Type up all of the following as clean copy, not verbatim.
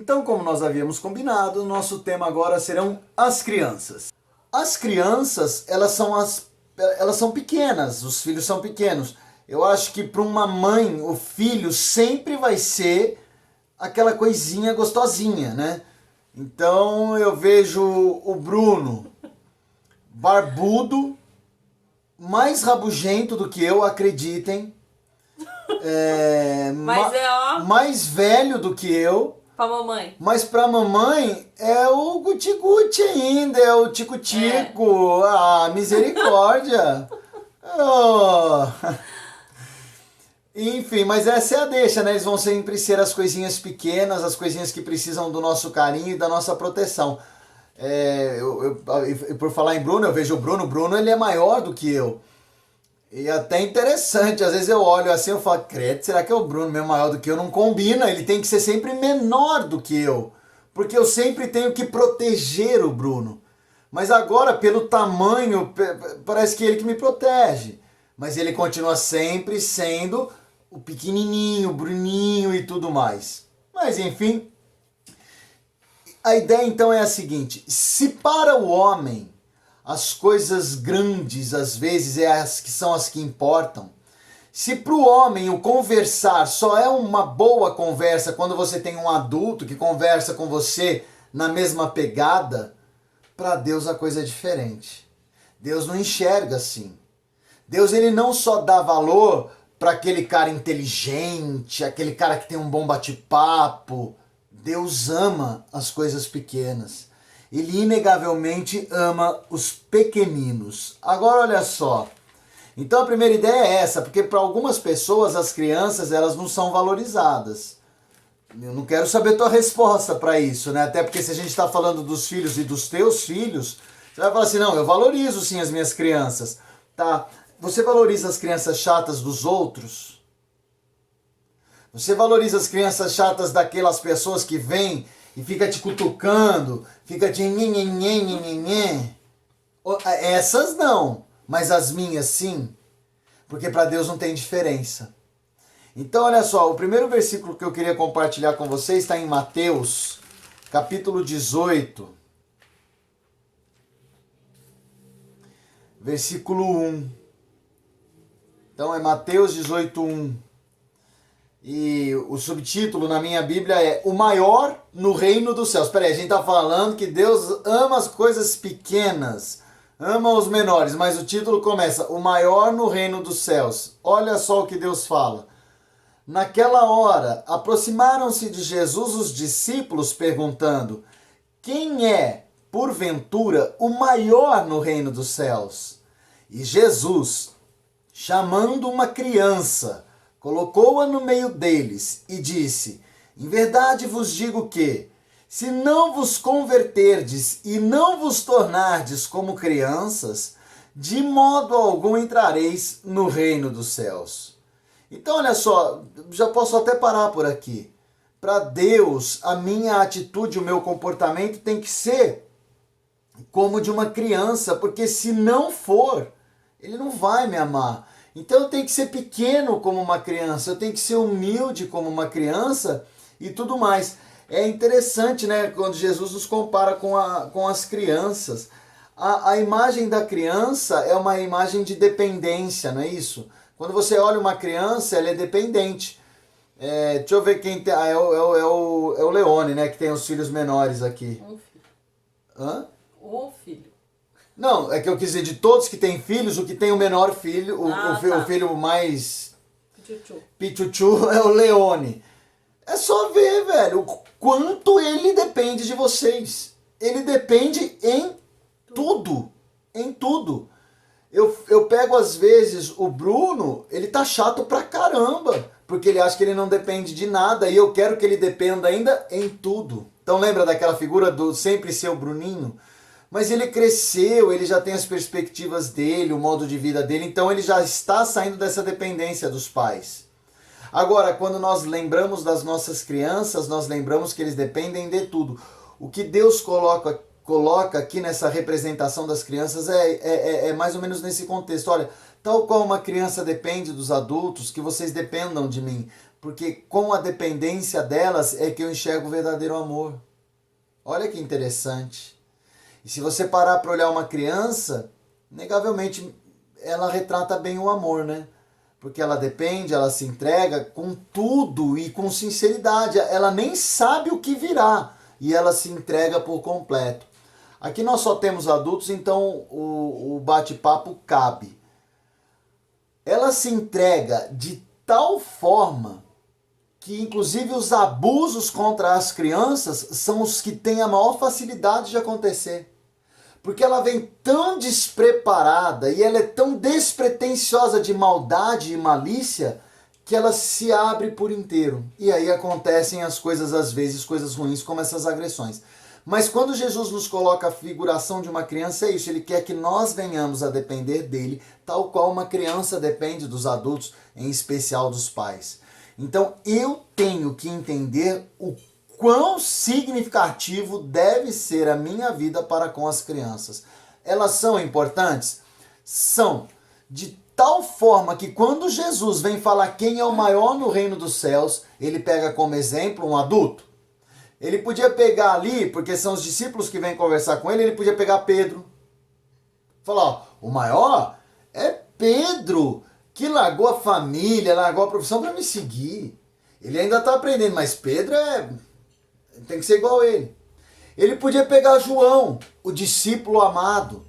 Então, como nós havíamos combinado, nosso tema agora serão as crianças. As crianças, elas são pequenas, os filhos são pequenos. Eu acho que para uma mãe, o filho sempre vai ser aquela coisinha gostosinha, né? Então eu vejo o Bruno barbudo, mais rabugento do que eu, acreditem. Mais velho do que eu. Pra mamãe. Mas pra mamãe é o guti-guti ainda, é o tico-tico. Ah, misericórdia. Oh. Enfim, mas essa é a deixa, né? Eles vão sempre ser as coisinhas pequenas, as coisinhas que precisam do nosso carinho e da nossa proteção. Por falar em Bruno, eu vejo o Bruno ele é maior do que eu. E até interessante, às vezes eu olho assim e falo, credo, será que é o Bruno mesmo maior do que eu? Não combina, ele tem que ser sempre menor do que eu. Porque eu sempre tenho que proteger o Bruno. Mas agora, pelo tamanho, parece que ele que me protege. Mas ele continua sempre sendo o pequenininho, o Bruninho e tudo mais. Mas enfim, a ideia então é a seguinte, se para o homem as coisas grandes, às vezes, são as que importam. Se para o homem o conversar só é uma boa conversa quando você tem um adulto que conversa com você na mesma pegada, para Deus a coisa é diferente. Deus não enxerga assim. Deus ele não só dá valor para aquele cara inteligente, aquele cara que tem um bom bate-papo. Deus ama as coisas pequenas. Ele inegavelmente ama os pequeninos. Agora olha só. Então a primeira ideia é essa, porque para algumas pessoas as crianças elas não são valorizadas. Eu não quero saber tua resposta para isso, né? Até porque se a gente está falando dos filhos e dos teus filhos, você vai falar assim, não, eu valorizo sim as minhas crianças. Tá? Você valoriza as crianças chatas dos outros? Você valoriza as crianças chatas daquelas pessoas que vêm e fica te cutucando, fica te nhenhenhenhenhenhen. Essas não, mas as minhas sim, porque para Deus não tem diferença. Então olha só, o primeiro versículo que eu queria compartilhar com vocês está em Mateus, capítulo 18, versículo 1. Então é Mateus 18, 1. E o subtítulo na minha Bíblia é O Maior no Reino dos Céus. Espera aí, a gente está falando que Deus ama as coisas pequenas, ama os menores, mas o título começa O Maior no Reino dos Céus. Olha só o que Deus fala. Naquela hora, aproximaram-se de Jesus os discípulos perguntando, quem é, porventura, o maior no Reino dos Céus? E Jesus, chamando uma criança, colocou-a no meio deles e disse, em verdade vos digo que, se não vos converterdes e não vos tornardes como crianças, de modo algum entrareis no reino dos céus. Então olha só, já posso até parar por aqui. Para Deus, a minha atitude, o meu comportamento tem que ser como de uma criança, porque se não for, Ele não vai me amar. Então eu tenho que ser pequeno como uma criança, eu tenho que ser humilde como uma criança e tudo mais. É interessante, né, quando Jesus nos compara com as crianças. A imagem da criança é uma imagem de dependência, não é isso? Quando você olha uma criança, ela é dependente. Deixa eu ver quem tem... é o Leone, né, que tem os filhos menores aqui. Um filho. Hã? Um filho. Não, é que eu quis dizer, de todos que têm filhos, o que tem o menor filho, o filho mais pichuchu é o Leone. É só ver, velho, o quanto ele depende de vocês. Ele depende em tudo. Em tudo. Eu pego, às vezes, o Bruno, ele tá chato pra caramba, porque ele acha que ele não depende de nada, e eu quero que ele dependa ainda em tudo. Então lembra daquela figura do sempre ser o Bruninho? Mas ele cresceu, ele já tem as perspectivas dele, o modo de vida dele, então ele já está saindo dessa dependência dos pais. Agora, quando nós lembramos das nossas crianças, nós lembramos que eles dependem de tudo. O que Deus coloca aqui nessa representação das crianças é mais ou menos nesse contexto. Olha, tal qual uma criança depende dos adultos, que vocês dependam de mim. porque com a dependência delas é que eu enxergo o verdadeiro amor. Olha que interessante. E se você parar para olhar uma criança, negavelmente ela retrata bem o amor, né? Porque ela depende, ela se entrega com tudo e com sinceridade. Ela nem sabe o que virá e ela se entrega por completo. Aqui nós só temos adultos, então o bate-papo cabe. Ela se entrega de tal forma que inclusive os abusos contra as crianças são os que têm a maior facilidade de acontecer. Porque ela vem tão despreparada e ela é tão despretensiosa de maldade e malícia que ela se abre por inteiro. E aí acontecem as coisas, às vezes, coisas ruins, como essas agressões. Mas quando Jesus nos coloca a figuração de uma criança, é isso. Ele quer que nós venhamos a depender dele, tal qual uma criança depende dos adultos, em especial dos pais. Então eu tenho que entender o quão significativo deve ser a minha vida para com as crianças. Elas são importantes? São. De tal forma que quando Jesus vem falar quem é o maior no reino dos céus, ele pega como exemplo um adulto. Ele podia pegar ali, porque são os discípulos que vêm conversar com ele, ele podia pegar Pedro. Falar, ó, o maior é Pedro, que largou a família, largou a profissão para me seguir. Ele ainda está aprendendo, mas Pedro tem que ser igual a ele. Ele podia pegar João, o discípulo amado.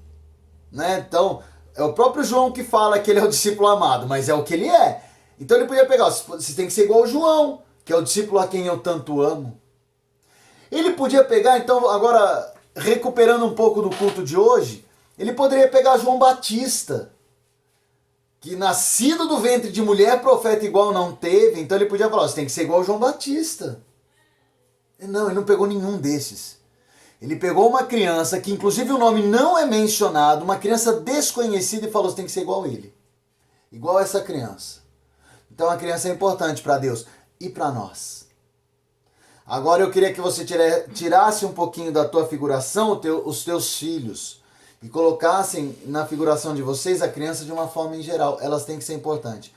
Né? Então, é o próprio João que fala que ele é o discípulo amado, mas é o que ele é. Então ele podia pegar, você tem que ser igual ao João, que é o discípulo a quem eu tanto amo. Ele podia pegar, então, agora, recuperando um pouco do culto de hoje, ele poderia pegar João Batista, que nascido do ventre de mulher, profeta igual não teve, então ele podia falar, você tem que ser igual ao João Batista. Não, ele não pegou nenhum desses. Ele pegou uma criança, que inclusive o nome não é mencionado, uma criança desconhecida e falou, você tem que ser igual a ele. Igual a essa criança. Então a criança é importante para Deus e para nós. Agora eu queria que você tirasse um pouquinho da tua figuração os teus filhos e colocassem na figuração de vocês a criança de uma forma em geral. Elas têm que ser importantes.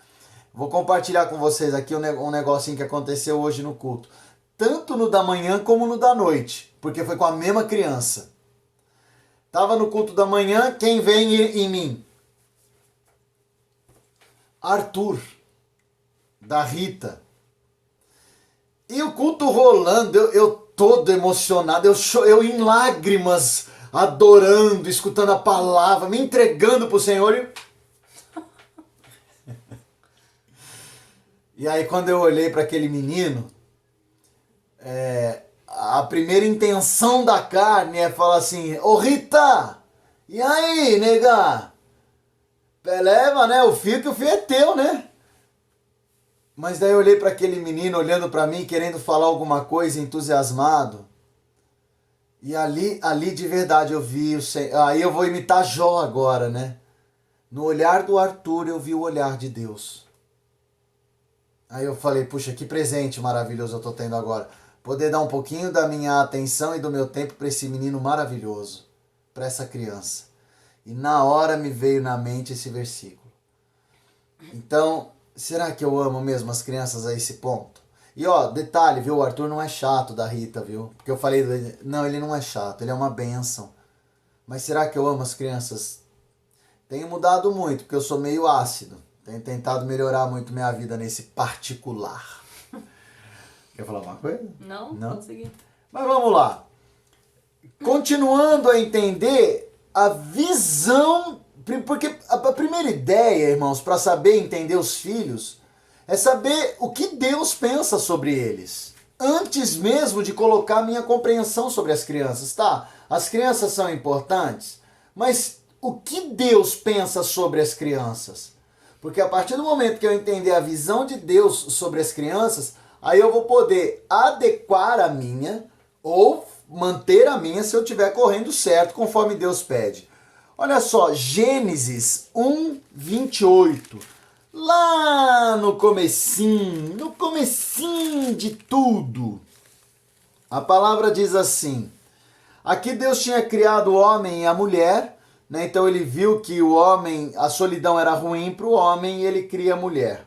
Vou compartilhar com vocês aqui um negocinho que aconteceu hoje no culto. Tanto no da manhã como no da noite, porque foi com a mesma criança. Tava no culto da manhã, quem vem em mim? Arthur, da Rita. E o culto rolando, eu todo emocionado, eu em lágrimas, adorando, escutando a palavra, me entregando pro Senhor. E aí quando eu olhei para aquele menino, a primeira intenção da carne é falar assim, ô Rita, e aí, nega? Leva, né, o filho, que o filho é teu, né? Mas daí eu olhei para aquele menino olhando para mim, querendo falar alguma coisa, entusiasmado. E ali de verdade eu vi o Senhor. Aí eu vou imitar Jó agora, né? No olhar do Arthur eu vi o olhar de Deus. Aí eu falei, puxa, que presente maravilhoso eu tô tendo agora. Poder dar um pouquinho da minha atenção e do meu tempo para esse menino maravilhoso, para essa criança. E na hora me veio na mente esse versículo. Então, será que eu amo mesmo as crianças a esse ponto? E ó, detalhe, viu? O Arthur não é chato da Rita, viu? Porque eu falei, não, ele não é chato, ele é uma bênção. Mas será que eu amo as crianças? Tenho mudado muito, porque eu sou meio ácido. Tenho tentado melhorar muito minha vida nesse particular. Quer falar alguma coisa? Não? Consegui. Mas vamos lá. Continuando a entender a visão, porque a primeira ideia, irmãos, para saber entender os filhos, é saber o que Deus pensa sobre eles. Antes mesmo de colocar a minha compreensão sobre as crianças, tá? As crianças são importantes, mas o que Deus pensa sobre as crianças? Porque a partir do momento que eu entender a visão de Deus sobre as crianças, aí eu vou poder adequar a minha ou manter a minha se eu estiver correndo certo, conforme Deus pede. Olha só, Gênesis 1:28. Lá no comecinho de tudo. A palavra diz assim: aqui Deus tinha criado o homem e a mulher, né? Então ele viu que o homem, a solidão era ruim para o homem e ele cria a mulher.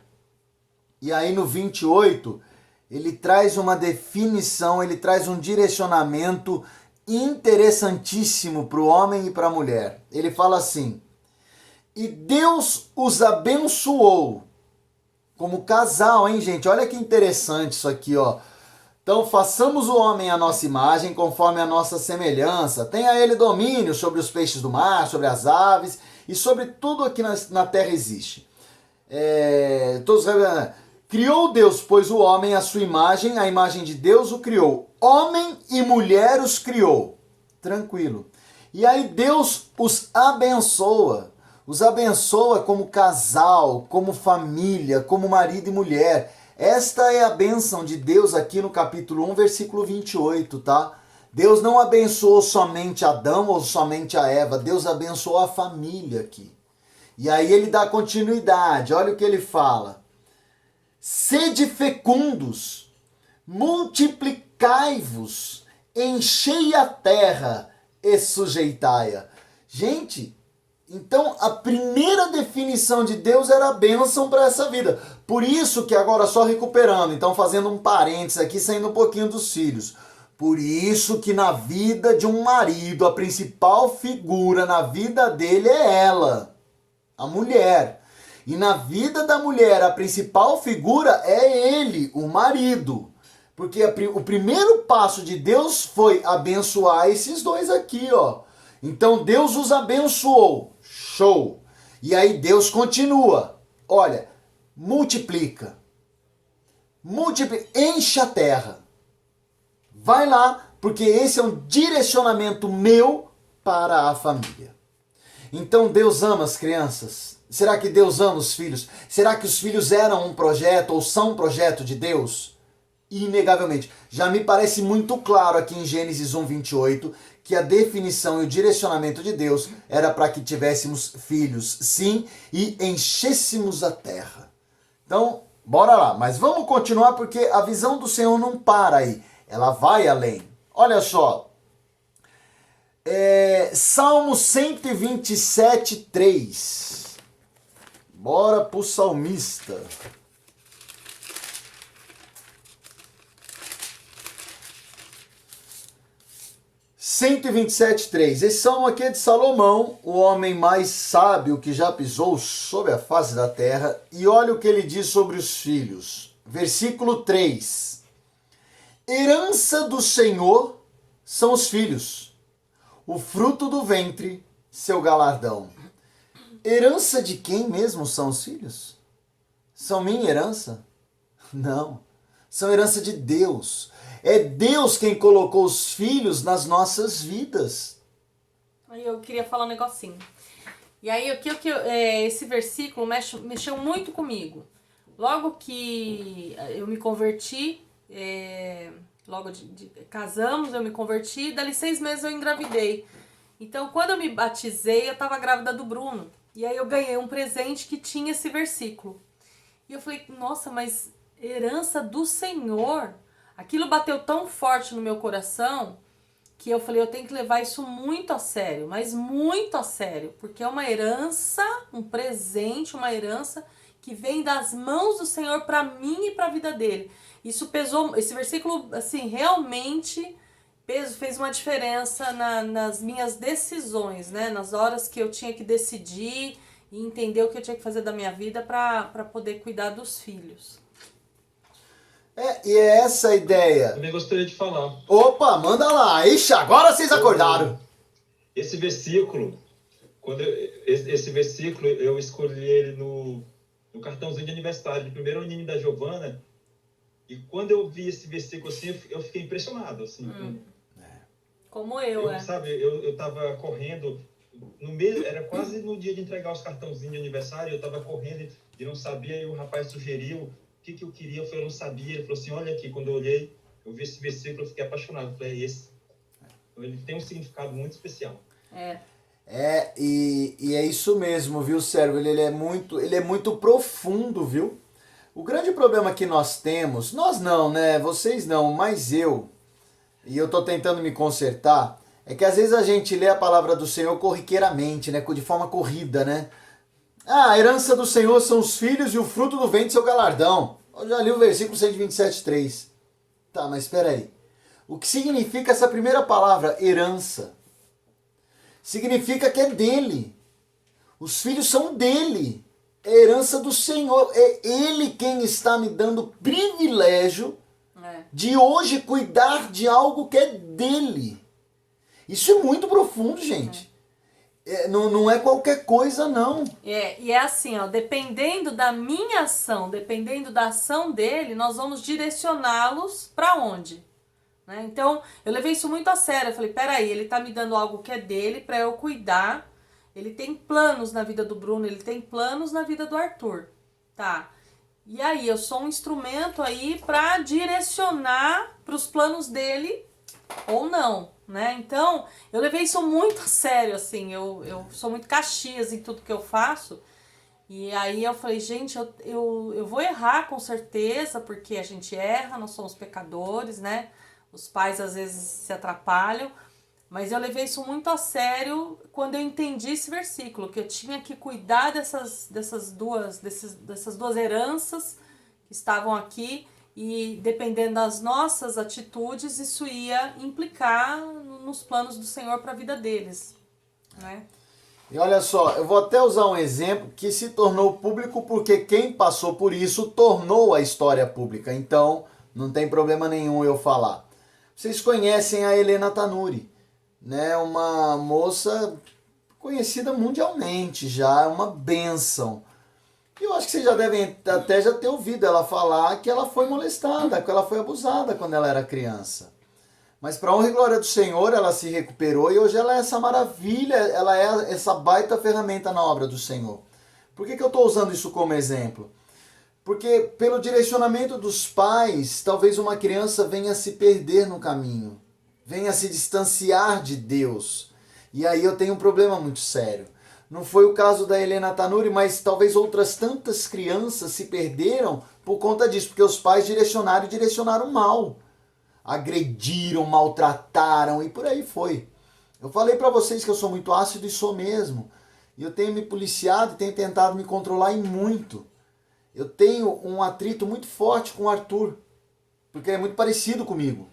E aí no 28, ele traz uma definição, ele traz um direcionamento interessantíssimo para o homem e para a mulher. Ele fala assim: e Deus os abençoou como casal, hein, gente? Olha que interessante isso aqui, ó. Então, façamos o homem à nossa imagem, conforme a nossa semelhança. Tenha ele domínio sobre os peixes do mar, sobre as aves e sobre tudo o que na terra existe. Criou Deus, pois o homem à sua imagem, a imagem de Deus o criou. Homem e mulher os criou. Tranquilo. E aí Deus os abençoa. Os abençoa como casal, como família, como marido e mulher. Esta é a bênção de Deus aqui no capítulo 1, versículo 28, tá? Deus não abençoou somente Adão ou somente a Eva. Deus abençoou a família aqui. E aí ele dá continuidade. Olha o que ele fala. Sede fecundos, multiplicai-vos, enchei a terra e sujeitai-a. Gente, então a primeira definição de Deus era a bênção para essa vida. Por isso que agora só recuperando, então fazendo um parênteses aqui, saindo um pouquinho dos filhos. Por isso que na vida de um marido, a principal figura na vida dele é ela, a mulher. E na vida da mulher, a principal figura é ele, o marido. Porque o primeiro passo de Deus foi abençoar esses dois aqui, ó. Então Deus os abençoou. Show! E aí Deus continua. Olha, multiplica. Enche a terra. Vai lá, porque esse é um direcionamento meu para a família. Então Deus ama as crianças. Será que Deus ama os filhos? Será que os filhos eram um projeto ou são um projeto de Deus? Inegavelmente. Já me parece muito claro aqui em Gênesis 1, 28, que a definição e o direcionamento de Deus era para que tivéssemos filhos, sim, e enchêssemos a terra. Então, bora lá. Mas vamos continuar porque a visão do Senhor não para aí. Ela vai além. Olha só. Salmo 127, 3. Bora pro salmista. Cento e 127:3. Esse salmo aqui é de Salomão, o homem mais sábio que já pisou sobre a face da terra. E olha o que ele diz sobre os filhos. Versículo 3. Herança do Senhor são os filhos, o fruto do ventre, seu galardão. Herança de quem mesmo são os filhos? São minha herança? Não. São herança de Deus. É Deus quem colocou os filhos nas nossas vidas. Aí eu queria falar um negocinho. E aí esse versículo mexeu muito comigo. Logo que eu me converti, casamos, eu me converti, dali 6 meses eu engravidei. Então quando eu me batizei, eu estava grávida do Bruno. E aí eu ganhei um presente que tinha esse versículo. E eu falei, nossa, mas herança do Senhor. Aquilo bateu tão forte no meu coração que eu falei, eu tenho que levar isso muito a sério, mas muito a sério, porque é uma herança, um presente, uma herança que vem das mãos do Senhor para mim e para a vida dele. Isso pesou, esse versículo, assim, realmente fez uma diferença nas minhas decisões, né? Nas horas que eu tinha que decidir e entender o que eu tinha que fazer da minha vida para poder cuidar dos filhos. E é essa a ideia. Também gostaria de falar. Opa, manda lá. Ixi, agora vocês acordaram. Esse versículo, esse versículo, eu escolhi ele no cartãozinho de aniversário, de primeiro aninho da Giovana. E quando eu vi esse versículo assim, eu fiquei impressionado. Assim, Como eu. Sabe, eu tava correndo, era quase no dia de entregar os cartãozinhos de aniversário, eu tava correndo e não sabia, e o rapaz sugeriu o que eu queria, eu não sabia. Ele falou assim, olha aqui, quando eu olhei, eu vi esse versículo, eu fiquei apaixonado. Eu falei, esse. Ele tem um significado muito especial. E é isso mesmo, viu, Sérgio? Ele é muito profundo, viu? O grande problema que nós temos, nós não, né? Vocês não, mas eu tô tentando me consertar, é que às vezes a gente lê a palavra do Senhor corriqueiramente, né? De forma corrida, né? A herança do Senhor são os filhos e o fruto do ventre seu galardão. Eu já li o versículo 127:3. Tá, mas espera aí. O que significa essa primeira palavra, herança? Significa que é dele. Os filhos são dele. É herança do Senhor. É Ele quem está me dando privilégio de hoje cuidar de algo que é dele. Isso é muito profundo, gente. Não é qualquer coisa, não. E é assim, ó, dependendo da minha ação, dependendo da ação dele, nós vamos direcioná-los para onde? Né? Então, eu levei isso muito a sério. Eu falei, peraí, ele tá me dando algo que é dele para eu cuidar. Ele tem planos na vida do Bruno, ele tem planos na vida do Arthur, tá? E aí, eu sou um instrumento aí para direcionar para os planos dele ou não, né? Então, eu levei isso muito a sério, assim, eu sou muito Caxias em tudo que eu faço. E aí eu falei, gente, eu vou errar com certeza, porque a gente erra, nós somos pecadores, né? Os pais às vezes se atrapalham. Mas eu levei isso muito a sério quando eu entendi esse versículo, que eu tinha que cuidar dessas duas heranças que estavam aqui, e dependendo das nossas atitudes, isso ia implicar nos planos do Senhor para a vida deles, né? E olha só, eu vou até usar um exemplo que se tornou público porque quem passou por isso tornou a história pública. Então, não tem problema nenhum eu falar. Vocês conhecem a Helena Tanuri, né? Uma moça conhecida mundialmente já, é uma bênção. E eu acho que vocês já devem até já ter ouvido ela falar que ela foi molestada, que ela foi abusada quando ela era criança. Mas para honra e glória do Senhor, ela se recuperou e hoje ela é essa maravilha, ela é essa baita ferramenta na obra do Senhor. Por que eu estou usando isso como exemplo? Porque pelo direcionamento dos pais, talvez uma criança venha se perder no caminho, venha se distanciar de Deus. E aí eu tenho um problema muito sério. Não foi o caso da Helena Tanuri, mas talvez outras tantas crianças se perderam por conta disso, porque os pais direcionaram e direcionaram mal. Agrediram, maltrataram e por aí foi. Eu falei para vocês que eu sou muito ácido e sou mesmo. E eu tenho me policiado e tenho tentado me controlar em muito. Eu tenho um atrito muito forte com o Arthur, porque ele é muito parecido comigo.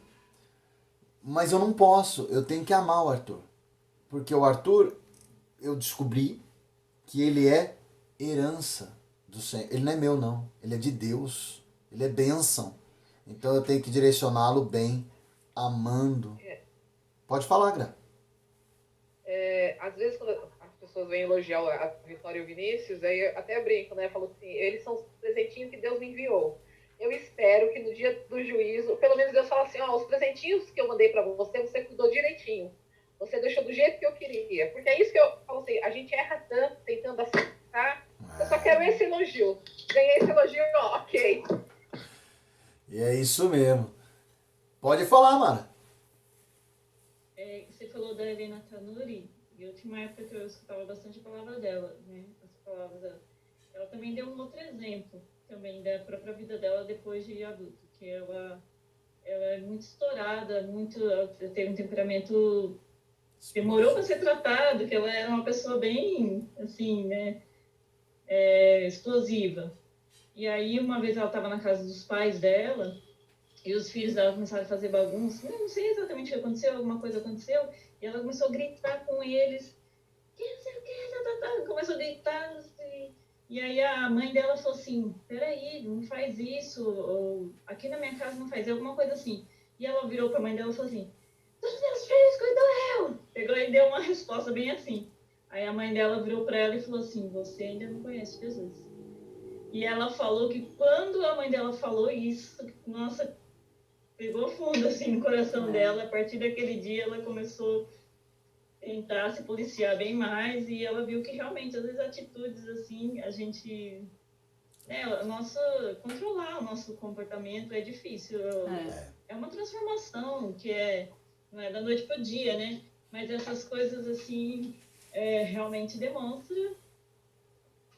Mas eu não posso, eu tenho que amar o Arthur. Porque o Arthur, eu descobri que ele é herança do Senhor. Ele não é meu não, ele é de Deus. Ele é bênção. Então eu tenho que direcioná-lo bem, amando. Pode falar, Gra. Às vezes quando as pessoas vêm elogiar a Vitória e o Vinícius, aí eu até brinco, né? Falo assim, eles são os presentinhos que Deus me enviou. Eu espero que no dia do juízo, pelo menos Deus fala assim, ó, os presentinhos que eu mandei para você, você cuidou direitinho. Você deixou do jeito que eu queria. Porque é isso que eu falo assim, a gente erra tanto tentando acertar. Eu só quero esse elogio. Ganhei esse elogio, ó, ok. E é isso mesmo. Pode falar, Mara. Você falou da Helena Tanuri, e eu tinha uma época que eu escutava bastante a palavra dela, né? As palavras dela. Ela também deu um outro exemplo, também da própria vida dela depois de adulto, que ela é muito estourada, ela tem um temperamento, demorou para ser tratado, que ela era uma pessoa bem, assim, né? Explosiva. E aí, uma vez ela estava na casa dos pais dela, e os filhos dela começaram a fazer bagunça. Eu não sei exatamente o que aconteceu, alguma coisa aconteceu. E ela começou a gritar com eles. Que não sei o que, começou a gritar. Assim. E aí a mãe dela falou assim, peraí, não faz isso. Ou, aqui na minha casa não faz alguma coisa assim. E ela virou para a mãe dela e falou assim, dos meus filhos cuidou eu. Pegou e deu uma resposta bem assim. Aí a mãe dela virou para ela e falou assim, você ainda não conhece Jesus. E ela falou que quando a mãe dela falou isso, nossa, pegou fundo assim no coração dela. A partir daquele dia ela começou a tentar se policiar bem mais e ela viu que realmente às vezes atitudes assim a gente, né, controlar o nosso comportamento é difícil. É uma transformação que não é da noite pro dia, né? Mas essas coisas assim realmente demonstram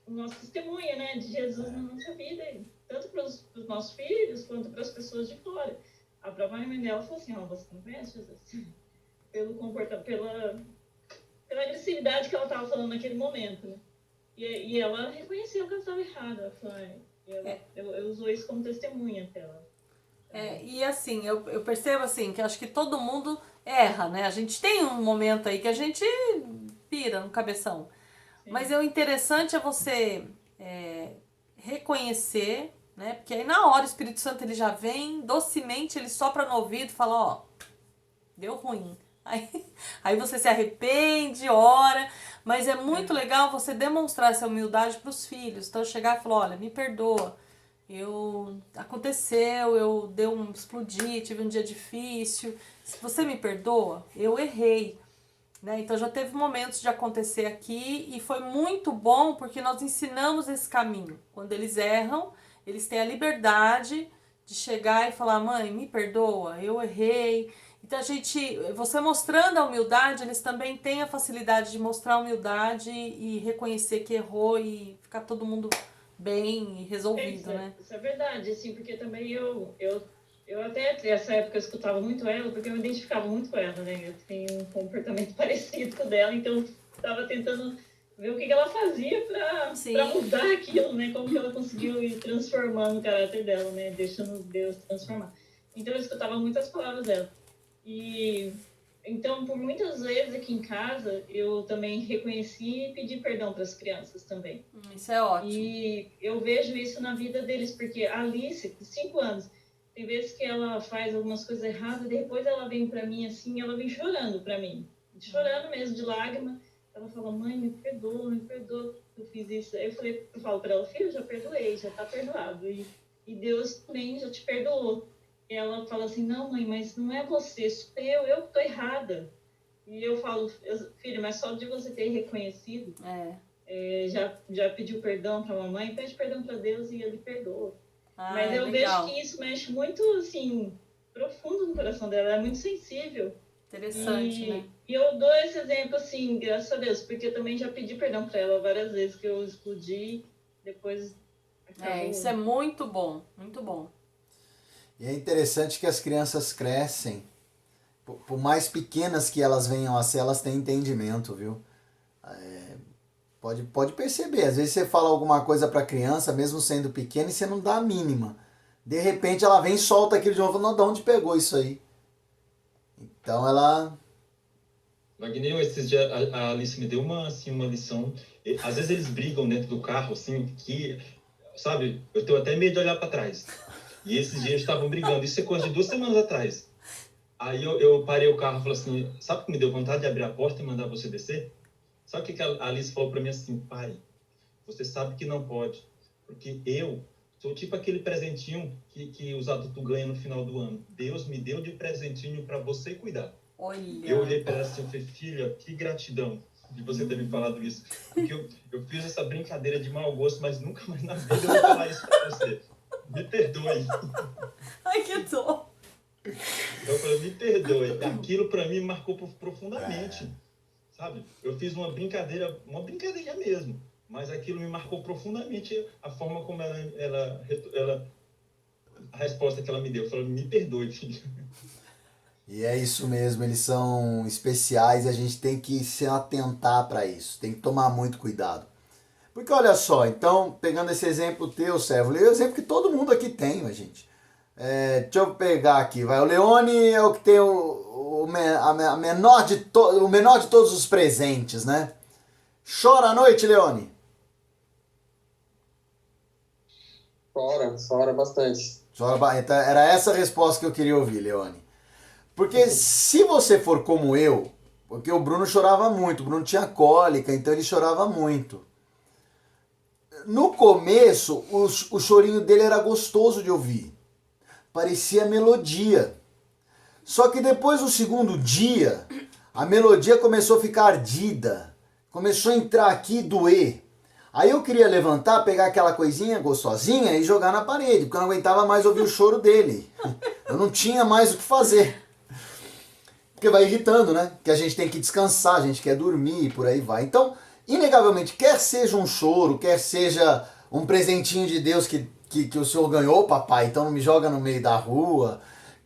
o nosso testemunho, né, de Jesus na nossa vida, tanto para os nossos filhos quanto para as pessoas de fora. A própria mãe dela falou assim, você não conhece Jesus? Pelo comportamento, pela agressividade que ela estava falando naquele momento, né? E ela reconheceu que ela estava errada. Ela falou, Eu uso isso como testemunha até ela. E assim, eu percebo assim, que acho que todo mundo erra, né? A gente tem um momento aí que a gente pira no cabeção. Mas o interessante é você reconhecer, né? Porque aí na hora o Espírito Santo ele já vem, docemente ele sopra no ouvido e fala, ó, deu ruim. Aí você se arrepende, ora, mas é muito legal você demonstrar essa humildade para os filhos. Então chegar e falar, olha, me perdoa. Aconteceu, explodi, tive um dia difícil. Se você me perdoa, eu errei. Né? Então já teve momentos de acontecer aqui e foi muito bom porque nós ensinamos esse caminho. Quando eles erram, eles têm a liberdade de chegar e falar, mãe, me perdoa, eu errei. Então você mostrando a humildade, eles também têm a facilidade de mostrar a humildade e reconhecer que errou e ficar todo mundo bem e resolvido, né? Isso é verdade, assim, porque também eu até nessa época eu escutava muito ela, porque eu me identificava muito com ela, né? Eu tenho um comportamento parecido com o dela, então eu estava tentando ver o que ela fazia para mudar aquilo, né? Como que ela conseguiu ir transformando o caráter dela, né? Deixando Deus transformar. Então eu escutava muitas palavras dela. E então, por muitas vezes aqui em casa, eu também reconheci e pedi perdão para as crianças também. Isso é ótimo. E eu vejo isso na vida deles, porque a Alice, de 5 anos, tem vezes que ela faz algumas coisas erradas, e depois ela vem para mim assim, ela vem chorando para mim. Chorando mesmo, de lágrima. Ela fala, mãe, me perdoa, eu fiz isso. Aí eu falo para ela, filho, já perdoei, já está perdoado. E Deus também já te perdoou. E ela fala assim, não, mãe, mas não é você, sou eu que estou errada. E eu falo, filho, mas só de você ter reconhecido, já pediu perdão para a mamãe, pede perdão para Deus e ele perdoa. Mas eu vejo que isso mexe muito, assim, profundo no coração dela, ela é muito sensível. Interessante, né? E eu dou esse exemplo, assim, graças a Deus, porque eu também já pedi perdão para ela várias vezes que eu explodi, depois acabou. Isso é muito bom, muito bom. E é interessante que as crianças crescem, por mais pequenas que elas venham a ser, elas têm entendimento, viu? Pode perceber, às vezes você fala alguma coisa para a criança, mesmo sendo pequena, e você não dá a mínima. De repente ela vem e solta aquilo de novo, não, de onde pegou isso aí? Então ela... Wagner, esses dias a Alice me deu uma lição. Às vezes eles brigam dentro do carro, assim, que, sabe, eu tenho até medo de olhar para trás. E esses dias eles estavam brigando, isso é coisa de 2 semanas atrás. Aí eu parei o carro e falei assim, sabe o que me deu vontade de abrir a porta e mandar você descer? Sabe o que a Alice falou para mim assim, pai, você sabe que não pode, porque eu sou tipo aquele presentinho que os adultos ganham no final do ano. Deus me deu de presentinho para você cuidar. Olha. Eu olhei para ela assim e falei, filha, que gratidão de você ter me falado isso. Porque eu fiz essa brincadeira de mau gosto, mas nunca mais na vida eu vou falar isso para você. Me perdoe. Ai, que dor. Eu falei, me perdoe. Aquilo para mim marcou profundamente. Sabe? Eu fiz uma brincadeira mesmo. Mas aquilo me marcou profundamente a forma como ela a resposta que ela me deu. Eu falei, me perdoe, filho. E é isso mesmo, eles são especiais e a gente tem que se atentar para isso, tem que tomar muito cuidado. Porque olha só, então, pegando esse exemplo teu, Sérgio, é o exemplo que todo mundo aqui tem, gente. Deixa eu pegar aqui, vai. O Leone é o que tem o menor de todos os presentes, né? Chora à noite, Leone? Chora bastante. Então, era essa a resposta que eu queria ouvir, Leone. Porque se você for como eu, porque o Bruno chorava muito, o Bruno tinha cólica, então ele chorava muito. No começo, o chorinho dele era gostoso de ouvir. Parecia melodia. Só que depois do segundo dia, a melodia começou a ficar ardida. Começou a entrar aqui e doer. Aí eu queria levantar, pegar aquela coisinha gostosinha e jogar na parede, porque eu não aguentava mais ouvir o choro dele. Eu não tinha mais o que fazer. Porque vai irritando, né? Que a gente tem que descansar, a gente quer dormir e por aí vai. Então, inegavelmente, quer seja um choro, quer seja um presentinho de Deus que o senhor ganhou, papai, então não me joga no meio da rua.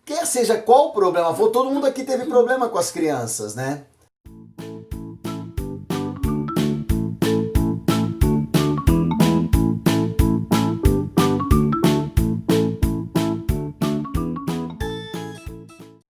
Quer seja qual o problema for, todo mundo aqui teve problema com as crianças, né?